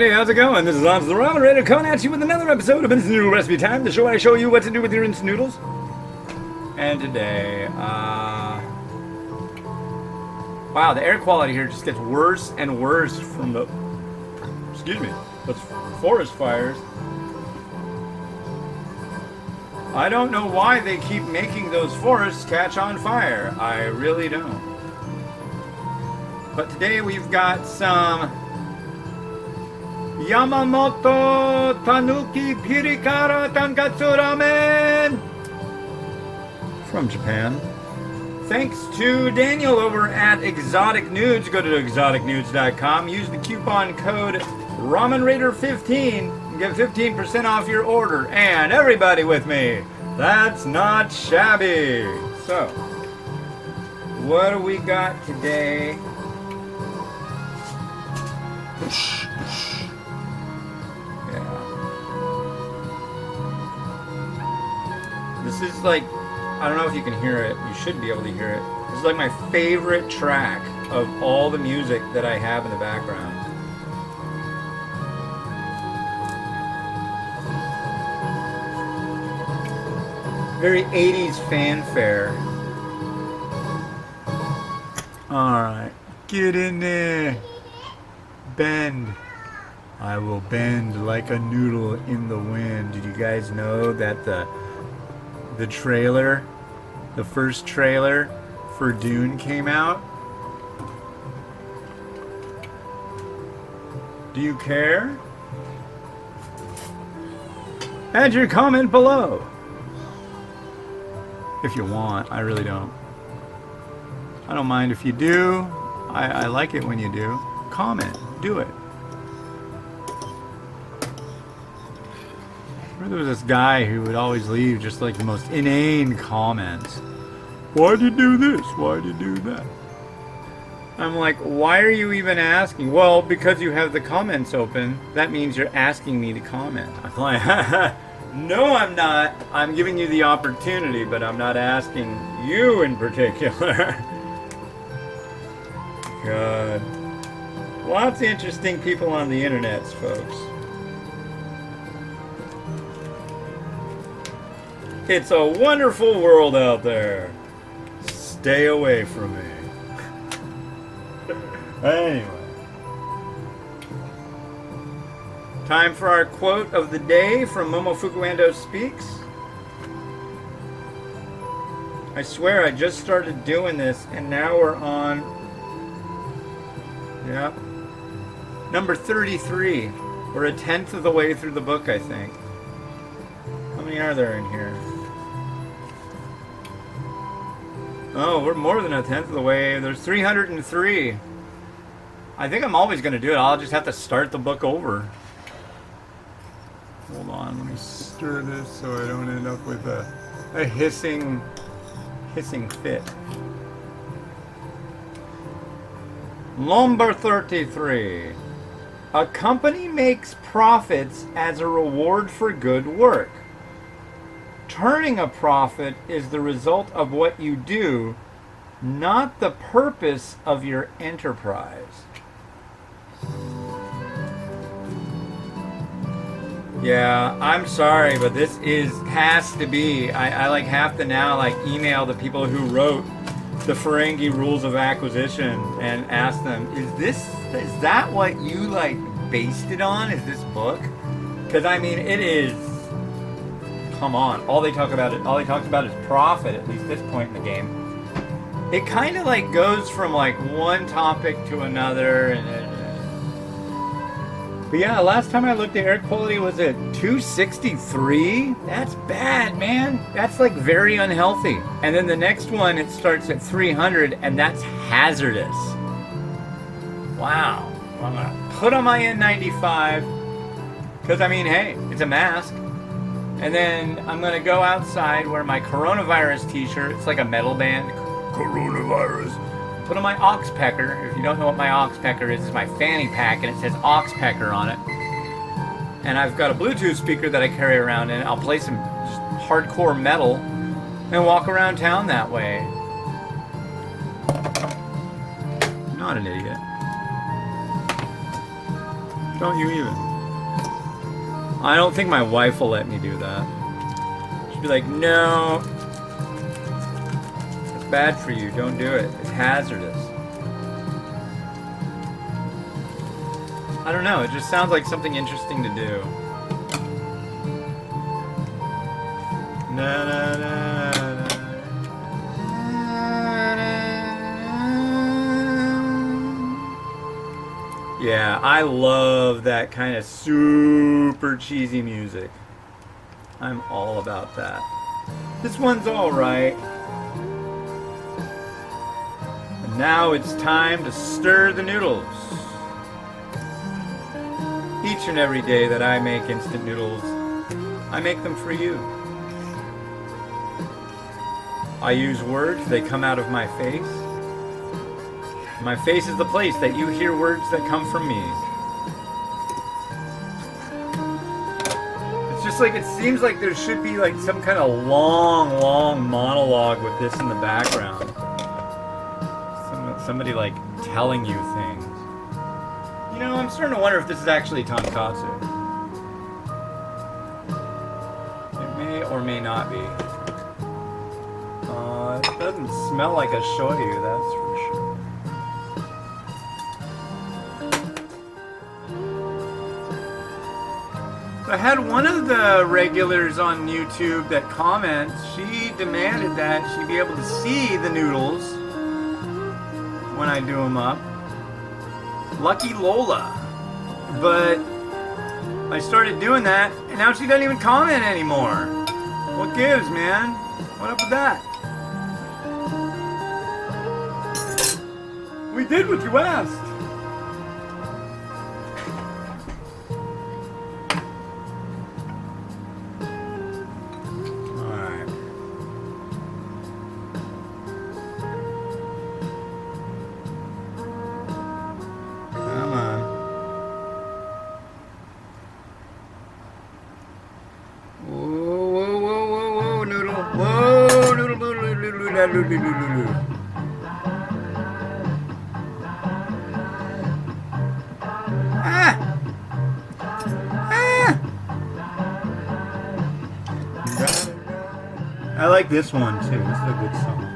everybody, how's it going? This is Hans the Ramen Raider coming at you with another episode of Instant Noodle Recipe Time, the show where I show you what to do with your instant noodles. And today, wow, the air quality here just gets worse and worse from the, the forest fires. I don't know why they keep making those forests catch on fire. I really don't. But today we've got some Yamamoto Tanuki Pirikara Tonkotsu Ramen from Japan. Thanks to Daniel over at Exotic Nudes. Go to exoticnudes.com. Use the coupon code RamenRaider15 and get 15% off your order. And everybody with me, that's not shabby. So, what do we got today? This is like, I don't know if you can hear it. You should be able to hear it. This is like my favorite track of all the music that I have in the background. Very 80s fanfare. Alright, get in there. Bend. I will bend like a noodle in the wind. Did you guys know that the trailer, the first trailer for Dune came out? Do you care? Add your comment below. If you want, I really don't. I don't mind if you do. I like it when you do. Comment. Do it. There was this guy who would always leave just like the most inane comments. Why'd you do this? Why'd you do that? I'm like, why are you even asking? Well, because you have the comments open, that means you're asking me to comment. I'm like, no, I'm not. I'm giving you the opportunity, but I'm not asking you in particular. God. Lots of interesting people on the internet, folks. It's a wonderful world out there. Stay away from me. Anyway. Time for our quote of the day from Momo Fukuendo Speaks. I swear I just started doing this and now we're on... Yep. Number 33. We're a tenth of the way through the book, I think. How many are there in here? Oh, we're more than a tenth of the way. There's 303. I think I'm always going to do it. I'll just have to start the book over. Hold on, let me stir this so I don't end up with a hissing fit. Number 33. A company makes profits as a reward for good work. Turning a profit is the result of what you do, not the purpose of your enterprise. Yeah, I'm sorry, but this has to be. I like have to now like email the people who wrote the Ferengi Rules of Acquisition and ask them, is that what you like based it on? Is this book? Because I mean, it is. Come on, all they talk about is profit, at least this point in the game. It kind of like goes from like one topic to another, but yeah, last time I looked, the air quality was at 263. That's bad, man. That's like very unhealthy. And then the next one, it starts at 300, and that's hazardous. Wow. Well, I'm gonna put on my N95, because I mean, hey, it's a mask. And then I'm going to go outside, wear my coronavirus t-shirt. It's like a metal band. Coronavirus. Put on my oxpecker. If you don't know what my oxpecker is, it's my fanny pack, and it says oxpecker on it. And I've got a Bluetooth speaker that I carry around, and I'll play some just hardcore metal and walk around town that way. Not an idiot. Don't you even. I don't think my wife will let me do that. She'd be like, no. It's bad for you. Don't do it. It's hazardous. I don't know. It just sounds like something interesting to do. Na, na, na, na. Yeah, I love that kind of super cheesy music. I'm all about that. This one's alright. And now it's time to stir the noodles. Each and every day that I make instant noodles, I make them for you. I use words, they come out of my face. My face is the place that you hear words that come from me. It's just like, it seems like there should be like some kind of long monologue with this in the background. Somebody like telling you things. You know, I'm starting to wonder if this is actually Tonkotsu. It may or may not be. It doesn't smell like a shoyu, that's for sure. I had one of the regulars on YouTube that comments, she demanded that she be able to see the noodles when I do them up. Lucky Lola. But I started doing that, and now she doesn't even comment anymore. What gives, man? What up with that? We did what you asked. I like this one too. This is a good song.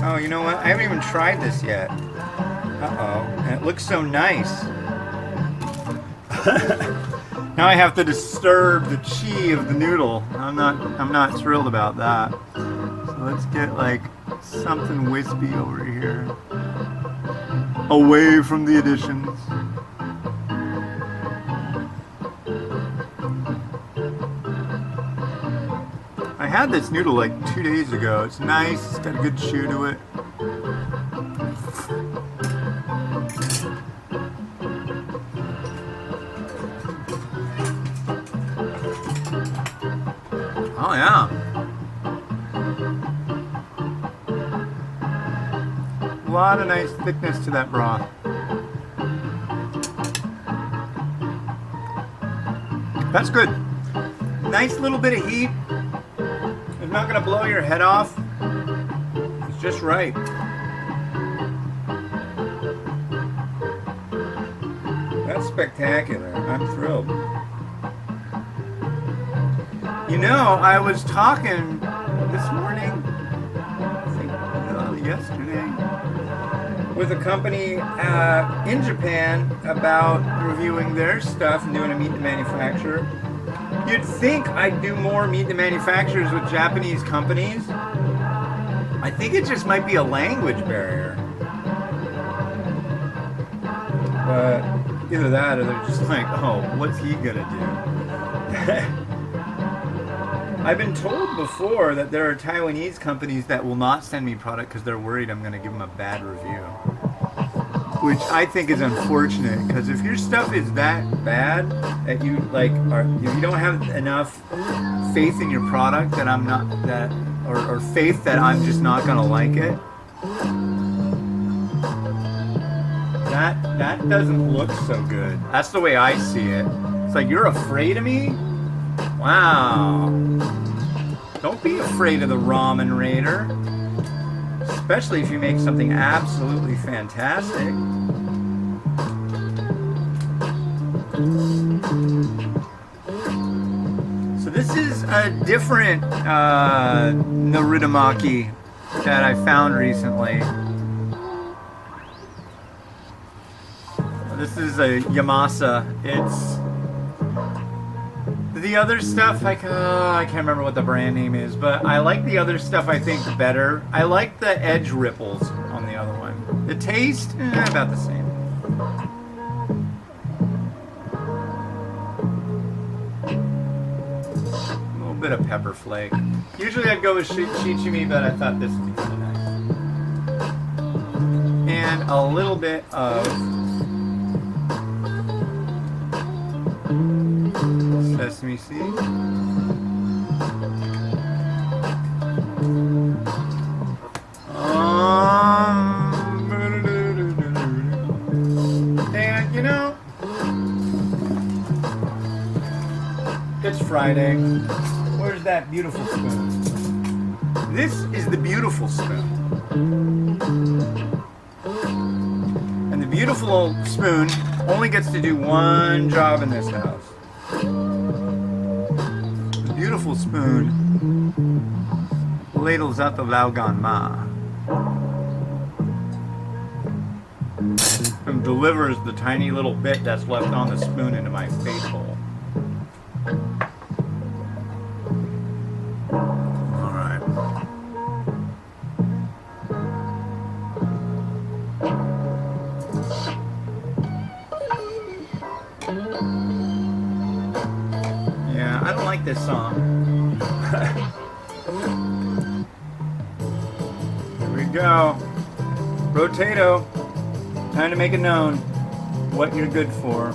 Oh, you know what? I haven't even tried this yet. Uh-oh. And it looks so nice. Now I have to disturb the chi of the noodle. I'm not thrilled about that. So let's get like something wispy over here. Away from the additions. I had this noodle like 2 days ago. It's nice, it's got a good chew to it. Oh yeah. A lot of nice thickness to that broth. That's good. Nice little bit of heat. It's not going to blow your head off. It's just right. That's spectacular. I'm thrilled. You know, I was talking this morning, I think yesterday, with a company in Japan about reviewing their stuff and doing a meat to manufacturer. You'd think I'd do more meat to manufacturers with Japanese companies. I think it just might be a language barrier. But either that or they're just like, oh, what's he gonna do? I've been told before that there are Taiwanese companies that will not send me product because they're worried I'm going to give them a bad review. Which I think is unfortunate, because if your stuff is that bad that you like, if you don't have enough faith in your product that I'm not that, or faith that I'm just not going to like it, that doesn't look so good. That's the way I see it. It's like, you're afraid of me? Wow. Don't be afraid of the Ramen Raider. especially if you make something absolutely fantastic. So this is a different Narutomaki that I found recently. This is a Yamasa. It's the other stuff, like, I can't remember what the brand name is, but I like the other stuff, I think, better. I like the edge ripples on the other one. The taste, about the same. A little bit of pepper flake. Usually I'd go with shichimi, but I thought this would be kind of nice. And a little bit of sesame seed. And you know, it's Friday. Where's that beautiful spoon? This is the beautiful spoon. And the beautiful spoon only gets to do one job in this house. The beautiful spoon ladles out the Laogan Ma and delivers the tiny little bit that's left on the spoon into my face hole. Alright. Yeah, I don't like this song. Here we go. Rotato. Time to make it known what you're good for.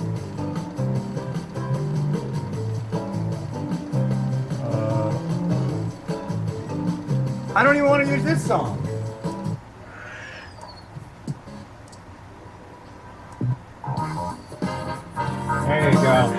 I don't even want to use this song. There you go.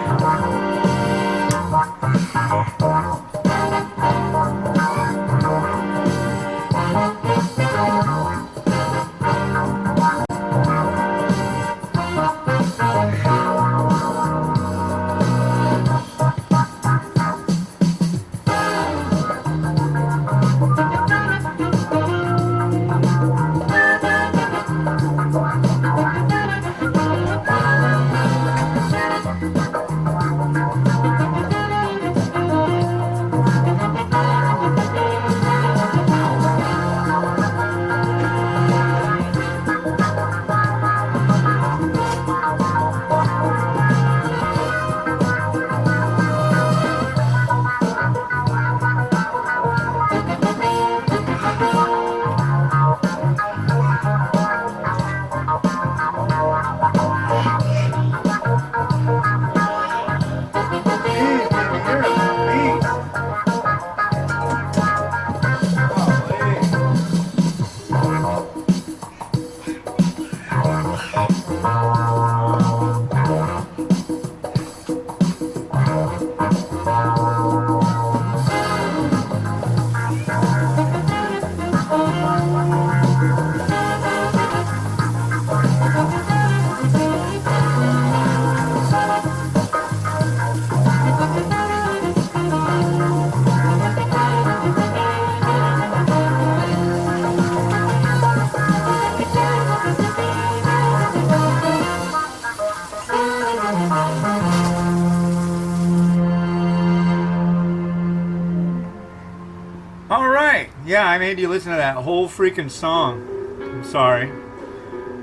Yeah, I made you listen to that whole freaking song. I'm sorry.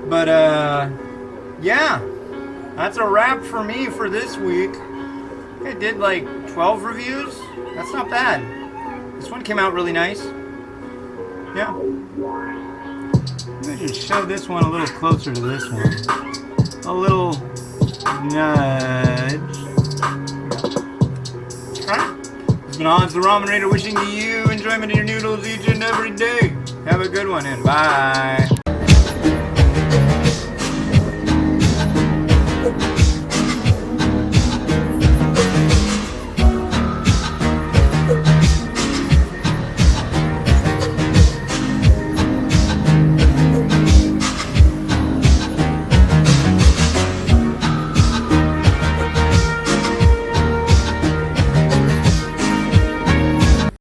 But, yeah. That's a wrap for me for this week. I did like 12 reviews. That's not bad. This one came out really nice. Yeah. Maybe just shove this one a little closer to this one. A little nudge. Alright. It's been Hans the Ramen Raider wishing you enjoyment of your noodles each and every day. Have a good one and bye.